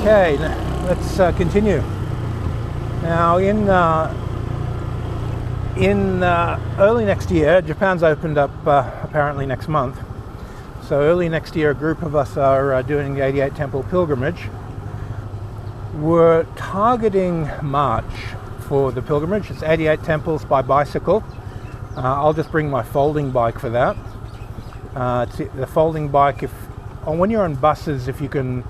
Okay, let's continue. Now, in early next year, Japan's opened up apparently next month. So early next year, a group of us are doing the 88 Temple pilgrimage. We're targeting March for the pilgrimage. It's 88 temples by bicycle. I'll just bring my folding bike for that. The folding bike, when you're on buses, if you can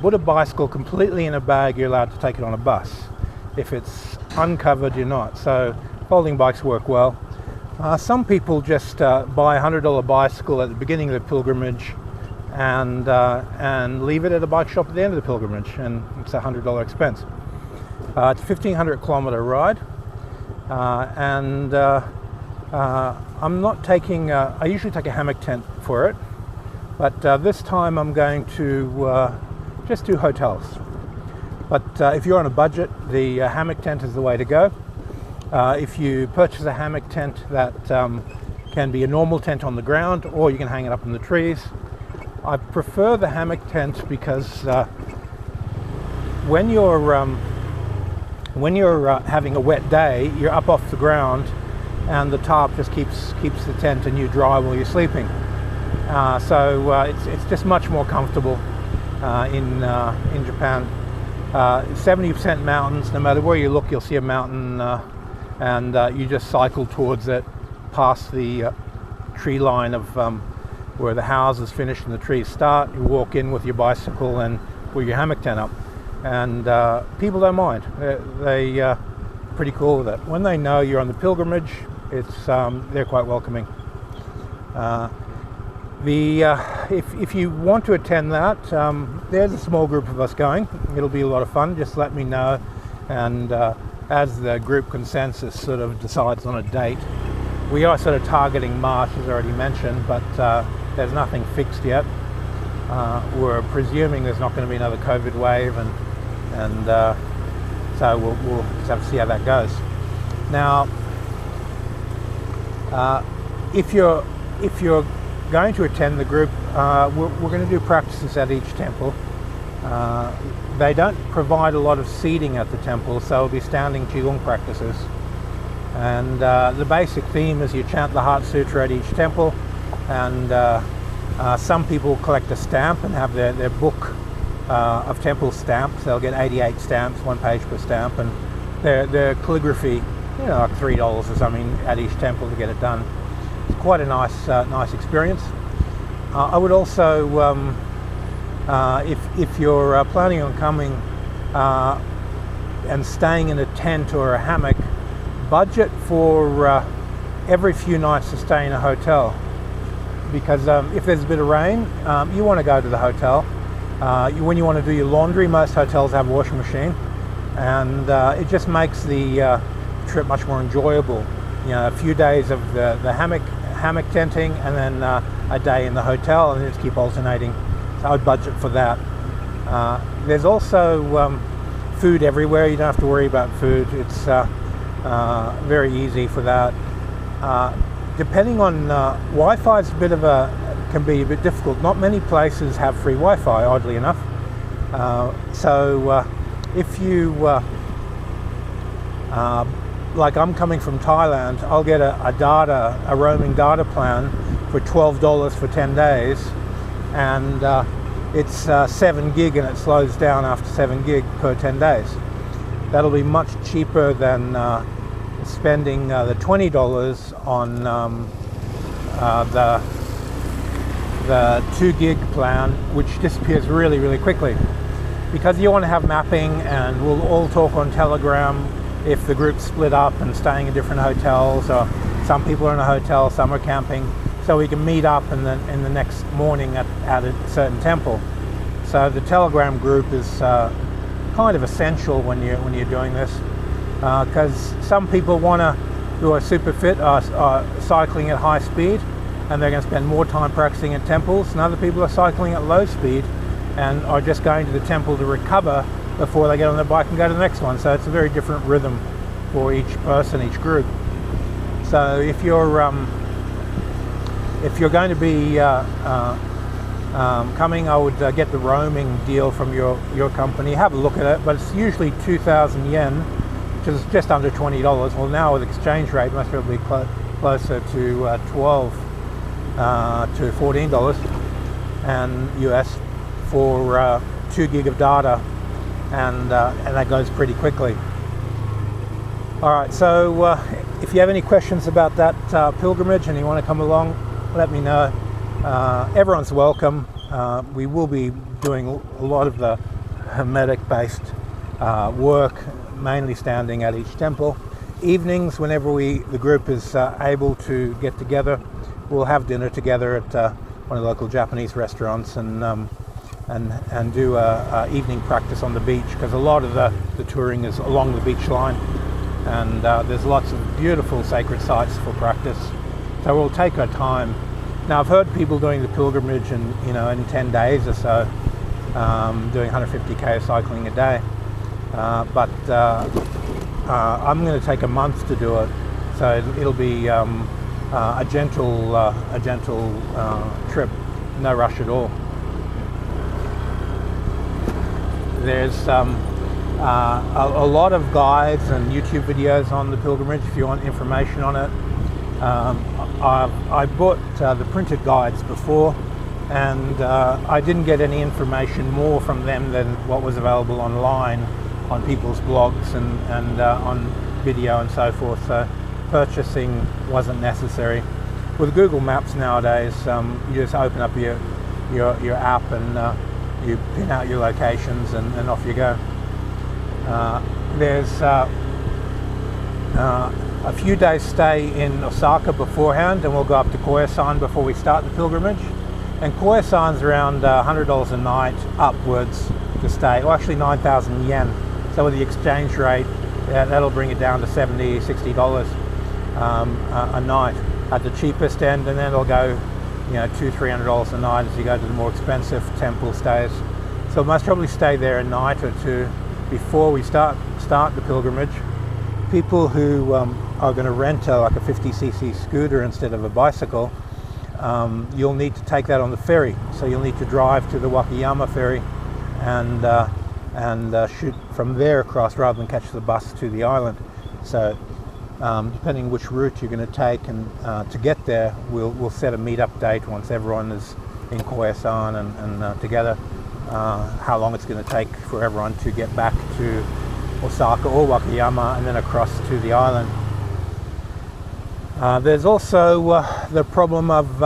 put a bicycle completely in a bag, you're allowed to take it on a bus. If it's uncovered, you're not. So folding bikes work well. Some people just buy a $100 bicycle at the beginning of the pilgrimage and leave it at a bike shop at the end of the pilgrimage, and it's a $100 expense. It's a 1,500 kilometer ride, and I'm not taking, I usually take a hammock tent for it, but this time I'm going to just do hotels. But if you're on a budget, the hammock tent is the way to go. If you purchase a hammock tent, that can be a normal tent on the ground, or you can hang it up in the trees. I prefer the hammock tent because when you're having a wet day, you're up off the ground, and the tarp just keeps the tent and you dry while you're sleeping. So it's just much more comfortable in Japan. 70% mountains. No matter where you look, you'll see a mountain, and you just cycle towards it, past the tree line of where the houses finish and the trees start. You walk in with your bicycle and put your hammock tent up, and people don't mind. They're pretty cool with it. When they know you're on the pilgrimage, they're quite welcoming. If you want to attend that, there's a small group of us going. It'll be a lot of fun. Just let me know, and as the group consensus sort of decides on a date, we are sort of targeting March, as I already mentioned, but there's nothing fixed yet. We're presuming there's not going to be another COVID wave, and so we'll just have to see how that goes. Now, if you're going to attend the group, we're going to do practices at each temple. They don't provide a lot of seating at the temple, so it'll be standing Qigong practices. And the basic theme is you chant the Heart Sutra at each temple, and some people collect a stamp and have their book of temple stamps. They'll get 88 stamps, 1 page per stamp, and their calligraphy, like $3 or something at each temple to get it done. It's quite a nice experience. I would also, if you're planning on coming and staying in a tent or a hammock, budget for every few nights to stay in a hotel, because if there's a bit of rain, you want to go to the hotel. When you want to do your laundry, most hotels have a washing machine, and it just makes the trip much more enjoyable. A few days of the hammock tenting, and then a day in the hotel, and just keep alternating. So I would budget for that. There's also food everywhere. You don't have to worry about food. It's very easy for that. Depending on Wi-Fi is can be a bit difficult. Not many places have free Wi-Fi, oddly enough. So if you like, I'm coming from Thailand, I'll get a roaming data plan for $12 for 10 days, and it's 7 gig, and it slows down after 7 gig per 10 days. That'll be much cheaper than spending the $20 on the 2 gig plan, which disappears really, really quickly. Because you want to have mapping, and we'll all talk on Telegram if the group's split up and staying in different hotels, or some people are in a hotel, some are camping, so we can meet up in the next morning at a certain temple. So the Telegram group is kind of essential when you're doing this, because some people who are super fit are cycling at high speed, and they're going to spend more time practicing at temples, and other people are cycling at low speed and are just going to the temple to recover before they get on their bike and go to the next one. So it's a very different rhythm for each person, each group. So if you're going to be coming, I would get the roaming deal from your company. Have a look at it, but it's usually 2,000 yen, which is just under $20. Well, now with exchange rate, most probably closer to 12 to $14 and US for 2 gig of data, and that goes pretty quickly. All right, so if you have any questions about that pilgrimage and you want to come along, let me know. Everyone's welcome. We will be doing a lot of the Hermetic-based work, mainly standing at each temple. Evenings, whenever the group is able to get together, we'll have dinner together at one of the local Japanese restaurants and do a evening practice on the beach, because a lot of the touring is along the beach line, and there's lots of beautiful sacred sites for practice. So we'll take our time. Now, I've heard people doing the pilgrimage in 10 days or so, doing 150k cycling a day, but I'm going to take a month to do it, so it'll be a gentle trip, no rush at all. There's a lot of guides and YouTube videos on the pilgrimage if you want information on it. I bought the printed guides before, and I didn't get any information more from them than what was available online on people's blogs and on video and so forth. So purchasing wasn't necessary. With Google Maps nowadays, you just open up your app and you pin out your locations and off you go. There's a few days stay in Osaka beforehand, and we'll go up to Koyasan before we start the pilgrimage. And Koyasan's around $100 a night upwards to stay, or actually 9,000 yen. So with the exchange rate, that'll bring it down to $70, $60 a night at the cheapest end, and then it'll go $200-300 a night as you go to the more expensive temple stays. So most probably stay there a night or two before we start the pilgrimage. People who are going to rent like a 50cc scooter instead of a bicycle, you'll need to take that on the ferry. So you'll need to drive to the Wakayama ferry and shoot from there across rather than catch the bus to the island. So depending which route you're going to take and to get there, we'll set a meetup date once everyone is in Koyasan and together, how long it's going to take for everyone to get back to Osaka or Wakayama and then across to the island. There's also the problem of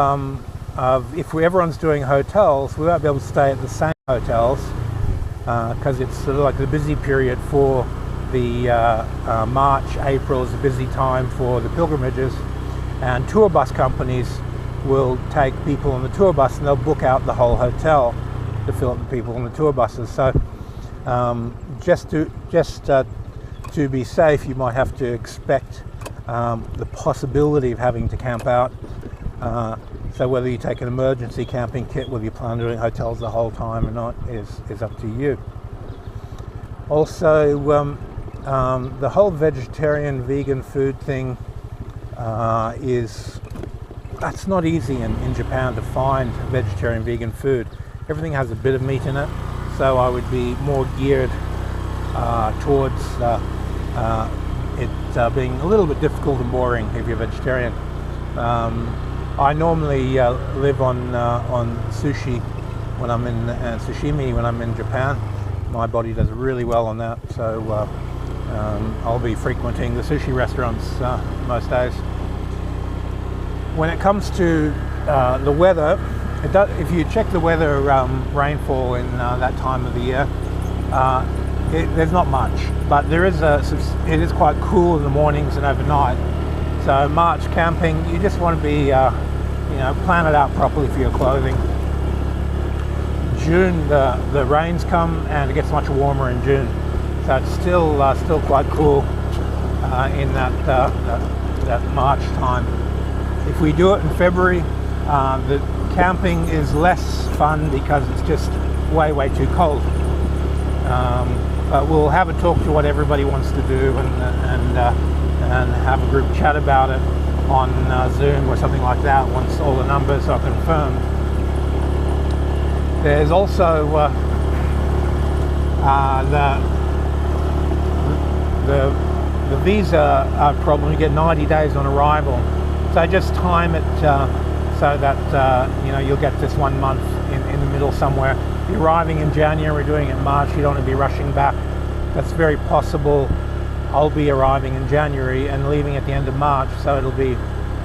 if everyone's doing hotels, we won't be able to stay at the same hotels because it's sort of like the busy period for the March, April is a busy time for the pilgrimages, and tour bus companies will take people on the tour bus and they'll book out the whole hotel to fill up the people on the tour buses. So just to be safe, you might have to expect the possibility of having to camp out. So whether you take an emergency camping kit, whether you plan on doing hotels the whole time or not, is up to you. Also, the whole vegetarian vegan food thing that's not easy in Japan to find vegetarian vegan food. Everything has a bit of meat in it, so I would be more geared towards it being a little bit difficult and boring if you're vegetarian. I normally live on sushi when I'm in sashimi when I'm in Japan. My body does really well on that, so I'll be frequenting the sushi restaurants most days. When it comes to the weather, if you check the weather, rainfall in that time of the year, there's not much, but it is quite cool in the mornings and overnight. So March camping, you just want to be plan it out properly for your clothing. June, the rains come and it gets much warmer in June, so it's still quite cool in that March time. If we do it in February, the camping is less fun because it's just way too cold. But we'll have a talk to what everybody wants to do and have a group chat about it on Zoom or something like that once all the numbers are confirmed. There's also the visa problem. You get 90 days on arrival, so just time it so that you know, you'll get this 1 month in the middle somewhere. If you're arriving in January, doing it in March, you don't want to be rushing back. That's very possible. I'll be arriving in January and leaving at the end of March, so it'll be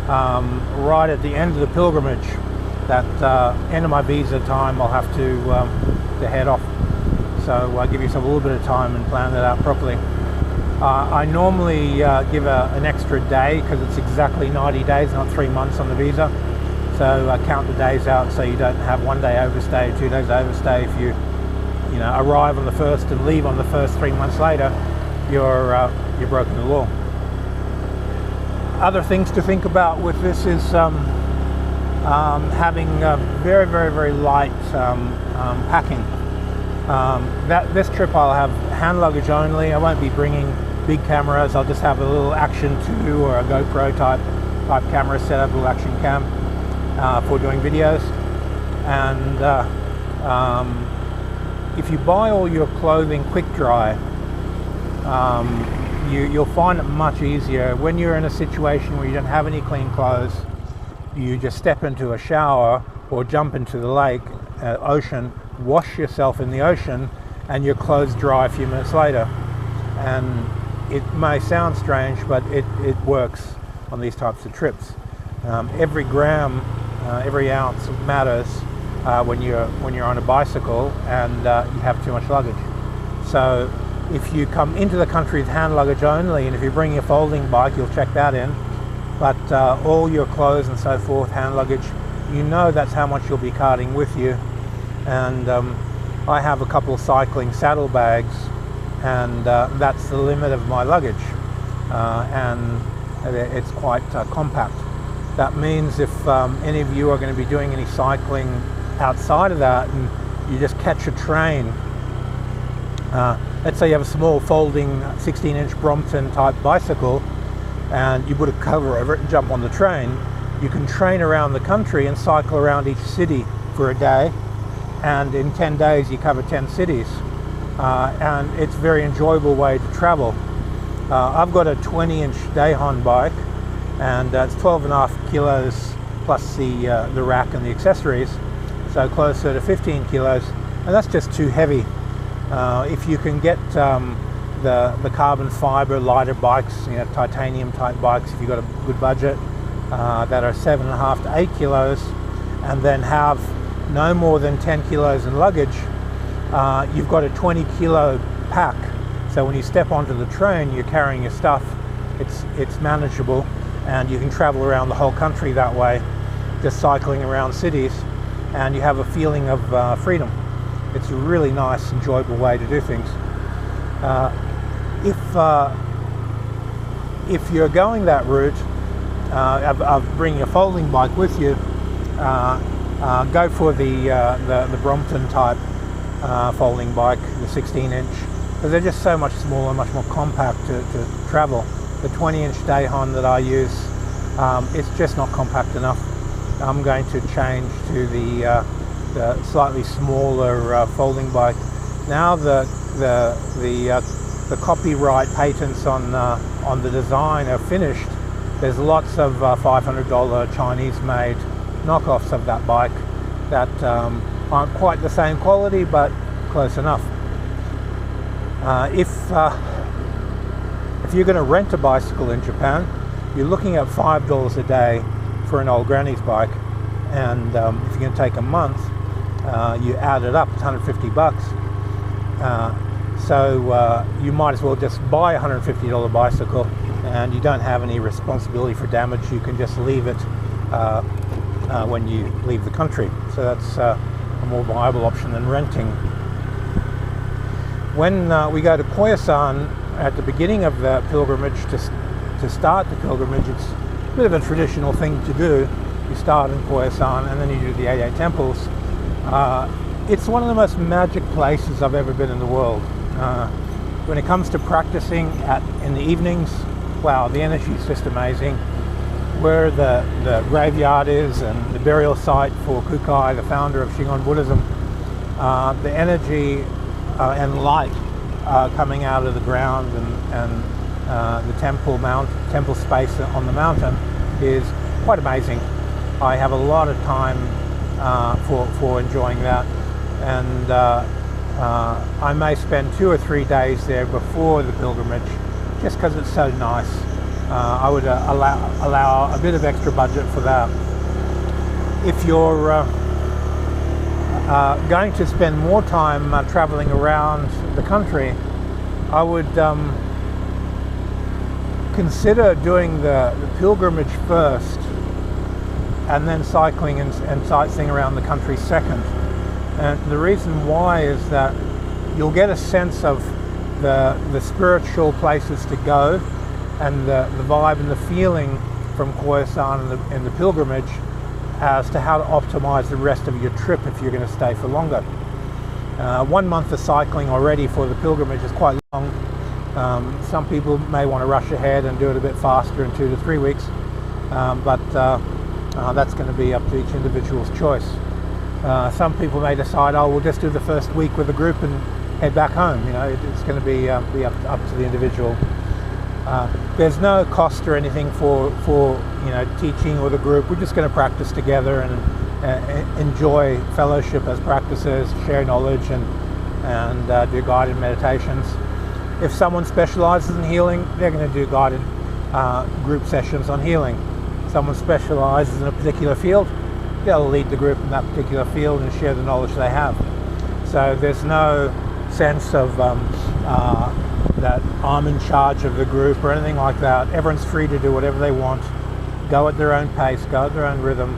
right at the end of the pilgrimage. That end of my visa time, I'll have to head off. So give yourself a little bit of time and plan that out properly. I normally give an extra day because it's exactly 90 days, not 3 months on the visa. So count the days out so you don't have 1 day overstay, 2 days overstay. If you arrive on the 1st and leave on the 1st 3 months later, you're broken the law. Other things to think about with this is having very, very, very light packing. This trip I'll have hand luggage only. I won't be bringing big cameras. I'll just have a little Action 2 or a GoPro type camera set up, a little action cam for doing videos. And if you buy all your clothing quick dry, you'll find it much easier when you're in a situation where you don't have any clean clothes. You just step into a shower or jump into the lake, ocean, wash yourself in the ocean, and your clothes dry a few minutes later. And it may sound strange, but it works on these types of trips. Every gram, every ounce matters when you're on a bicycle and you have too much luggage. So if you come into the country with hand luggage only, and if you bring your folding bike, you'll check that in. But all your clothes and so forth, hand luggage, you know that's how much you'll be carting with you. And I have a couple of cycling saddlebags, and that's the limit of my luggage. And it's quite compact. That means if any of you are going to be doing any cycling outside of that, and you just catch a train, let's say you have a small folding 16-inch Brompton type bicycle, and you put a cover over it and jump on the train, you can train around the country and cycle around each city for a day, and in 10 days you cover 10 cities. And it's a very enjoyable way to travel. I've got a 20-inch Dayhon bike, and it's 12.5 kilos plus the rack and the accessories, so closer to 15 kilos, and that's just too heavy. If you can get the carbon fiber lighter bikes, titanium type bikes, if you've got a good budget, that are 7.5 to 8 kilos, and then have no more than 10 kilos in luggage, you've got a 20 kilo pack. So when you step onto the train, you're carrying your stuff. It's manageable, and you can travel around the whole country that way, just cycling around cities, and you have a feeling of freedom. It's a really nice, enjoyable way to do things. If you're going that route of bringing a folding bike with you, go for the Brompton type folding bike, the 16-inch, because they're just so much smaller, much more compact to travel. The 20-inch Dayhon that I use, it's just not compact enough. I'm going to change to the slightly smaller folding bike. Now the copyright patents on the design are finished. There's lots of $500 Chinese-made knockoffs of that bike that aren't quite the same quality, but close enough. If you're going to rent a bicycle in Japan, you're looking at $5 a day for an old granny's bike, and if you're going to take a month, you add it up, it's $150. So you might as well just buy a $150 bicycle, and you don't have any responsibility for damage. You can just leave it when you leave the country. So that's a more viable option than renting. When we go to Koyasan at the beginning of the pilgrimage, to start the pilgrimage, it's a bit of a traditional thing to do. You start in Koyasan and then you do the 88 temples. It's one of the most magic places I've ever been in the world. When it comes to practicing in the evenings, wow, the energy is just amazing. Where the graveyard is and the burial site for Kukai, the founder of Shingon Buddhism, the energy and light coming out of the ground and the temple space on the mountain is quite amazing. I have a lot of time for enjoying that, and I may spend 2 or 3 days there before the pilgrimage, just because it's so nice. I would allow a bit of extra budget for that. If you're going to spend more time traveling around the country, I would consider doing the pilgrimage first, and then cycling and sightseeing around the country second. And the reason why is that you'll get a sense of the spiritual places to go, and the vibe and the feeling from Koyasan and the pilgrimage as to how to optimize the rest of your trip if you're going to stay for longer. 1 month of cycling already for the pilgrimage is quite long. Some people may want to rush ahead and do it a bit faster in 2 to 3 weeks, but that's going to be up to each individual's choice. Some people may decide, oh, we'll just do the first week with the group and head back home. You know, it's going to be up to the individual. There's no cost or anything for teaching or the group. We're just going to practice together and enjoy fellowship as practices, share knowledge, and do guided meditations. If someone specializes in healing, they're going to do guided group sessions on healing. Someone specializes in a particular field, they'll lead the group in that particular field and share the knowledge they have. So there's no sense of that I'm in charge of the group or anything like that. Everyone's free to do whatever they want, go at their own pace, go at their own rhythm,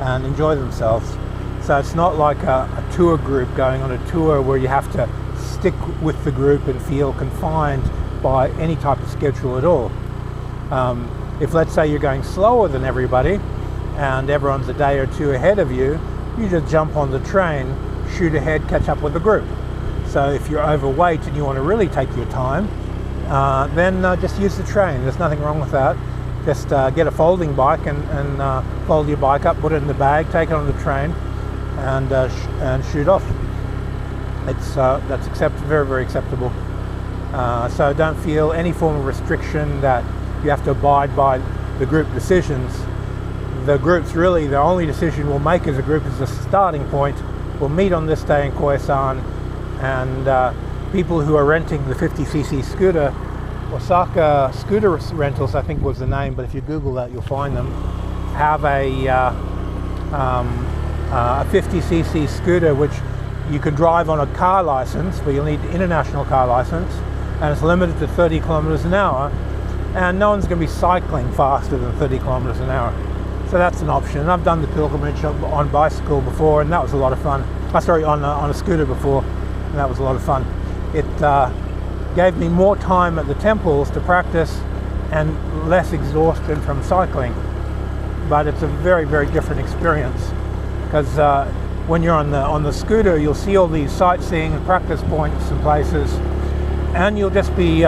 and enjoy themselves. So it's not like a tour group going on a tour where you have to stick with the group and feel confined by any type of schedule at all. If, let's say, you're going slower than everybody and everyone's a day or two ahead of you, you just jump on the train, shoot ahead, catch up with the group. So if you're overweight and you want to really take your time, then just use the train. There's nothing wrong with that. Just get a folding bike and fold your bike up, put it in the bag, take it on the train, and shoot off. That's very, very acceptable. So don't feel any form of restriction that you have to abide by the group decisions. The group's really the only decision we'll make as a group is a starting point. We'll meet on this day in Koyasan, and people who are renting the 50cc scooter, Osaka Scooter Rentals I think was the name, but if you Google that you'll find them, have a 50cc scooter which you can drive on a car license, but you'll need an international car license, and it's limited to 30 kilometers an hour, and no one's going to be cycling faster than 30 kilometers an hour. So that's an option. And I've done the pilgrimage on bicycle before, and that was a lot of fun. On a scooter before, and that was a lot of fun. It gave me more time at the temples to practice and less exhaustion from cycling. But it's a very, very different experience, because when you're on the scooter, you'll see all these sightseeing and practice points and places, and you'll just be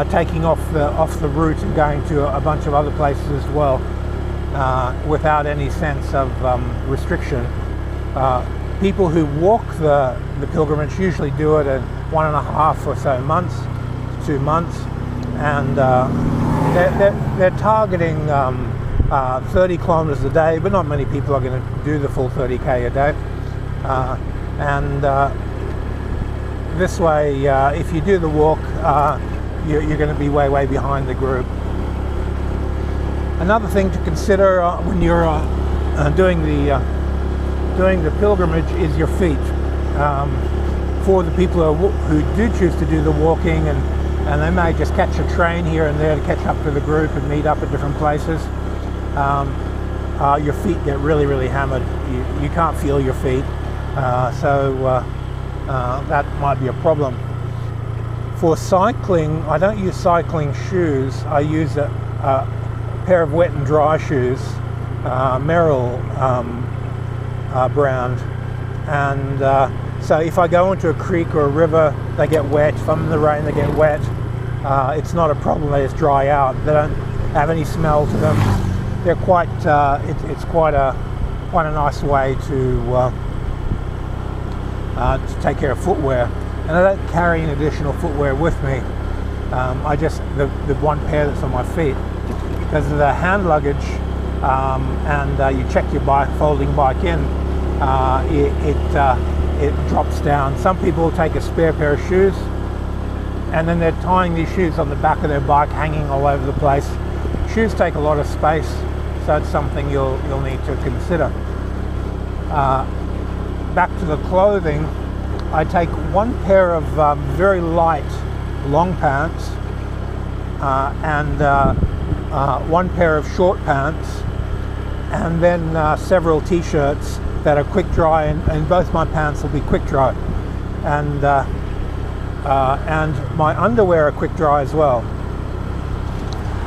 taking off the route and going to a bunch of other places as well, without any sense of restriction. People who walk the pilgrimage usually do it in 1.5 or so months, 2 months, and they're targeting 30 kilometers a day, but not many people are going to do the full 30k a day. This way, if you do the walk, you're going to be way behind the group. Another thing to consider when you're doing the pilgrimage is your feet. For the people who do choose to do the walking, and they may just catch a train here and there to catch up to the group and meet up at different places, your feet get really hammered. You can't feel your feet, so that might be a problem. For cycling, I don't use cycling shoes. I use a pair of wet and dry shoes, Merrill brand, and so if I go into a creek or a river, they get wet. If I'm in the rain, they get wet. It's not a problem. They just dry out. They don't have any smell to them. They're quite. It's quite a nice way to to take care of footwear, and I don't carry any additional footwear with me. I just the one pair that's on my feet, because of the hand luggage, and you check your bike, folding bike in, it drops down. Some people take a spare pair of shoes, and then they're tying these shoes on the back of their bike, hanging all over the place. Shoes take a lot of space, so it's something you'll need to consider. Back to the clothing, I take one pair of very light long pants and one pair of short pants, and then several t-shirts that are quick dry, and both my pants will be quick dry, and my underwear are quick dry as well.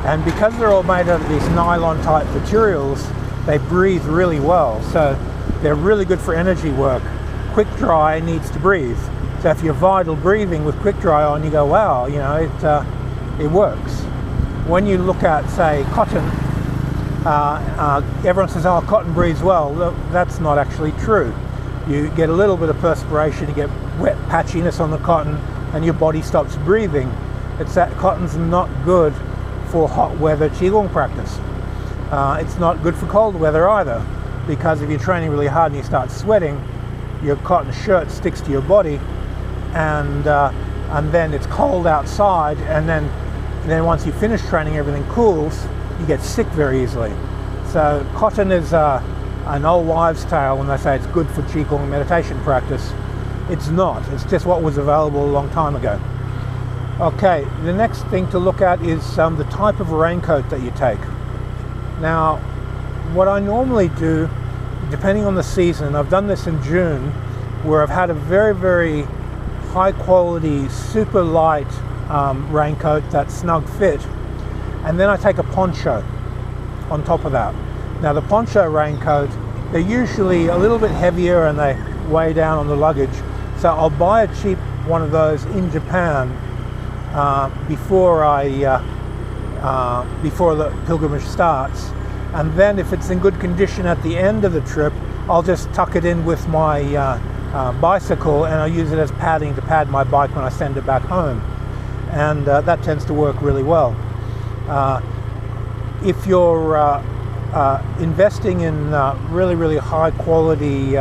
And because they're all made out of these nylon type materials, they breathe really well, so they're really good for energy work. Quick dry needs to breathe, so if you're vital breathing with quick dry on, you go, wow, you know, it works. When you look at, say, cotton, everyone says, oh, cotton breathes well. That's not actually true. You get a little bit of perspiration, you get wet patchiness on the cotton, and your body stops breathing. It's that cotton's not good for hot weather qigong practice. It's not good for cold weather either, because if you're training really hard and you start sweating, your cotton shirt sticks to your body, and then it's cold outside, and then once you finish training, everything cools, you get sick very easily. So cotton is an old wives' tale when they say it's good for qigong meditation practice. It's not. It's just what was available a long time ago. Okay, the next thing to look at is the type of raincoat that you take. Now, what I normally do, depending on the season, I've done this in June, where I've had a very, very high quality, super light raincoat that's snug fit, and then I take a poncho on top of that. Now the poncho raincoat, they're usually a little bit heavier and they weigh down on the luggage, so I'll buy a cheap one of those in Japan before the pilgrimage starts, and then if it's in good condition at the end of the trip, I'll just tuck it in with my bicycle, and I'll use it as padding to pad my bike when I send it back home, and that tends to work really well. If you're investing in really, really high quality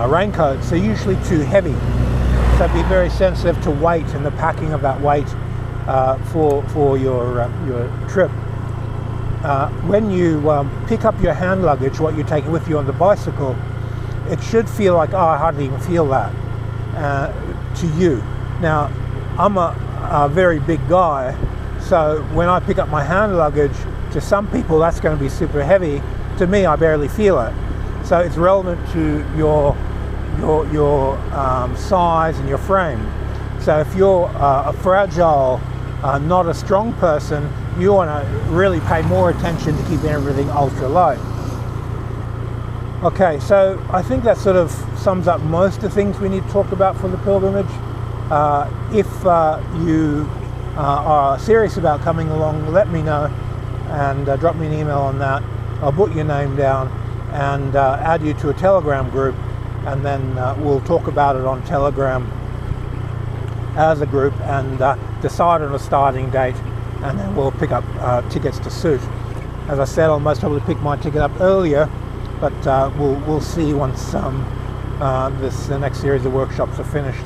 raincoats, they're usually too heavy, so be very sensitive to weight and the packing of that weight for your trip. When you pick up your hand luggage, what you're taking with you on the bicycle, it should feel like, oh, I hardly even feel that to you. Now, I'm a very big guy, so when I pick up my hand luggage, to some people that's going to be super heavy. To me, I barely feel it. So it's relevant to your size and your frame. So if you're a fragile, not a strong person, you want to really pay more attention to keeping everything ultra light. Okay, so I think that sort of sums up most of the things we need to talk about for the pilgrimage. If you are serious about coming along, let me know, and drop me an email on that. I'll put your name down and add you to a Telegram group, and then we'll talk about it on Telegram as a group and decide on a starting date, and then we'll pick up tickets to suit. As I said, I'll most probably pick my ticket up earlier, but we'll see once the next series of workshops are finished.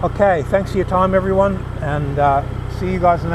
Okay, thanks for your time, everyone, and see you guys in the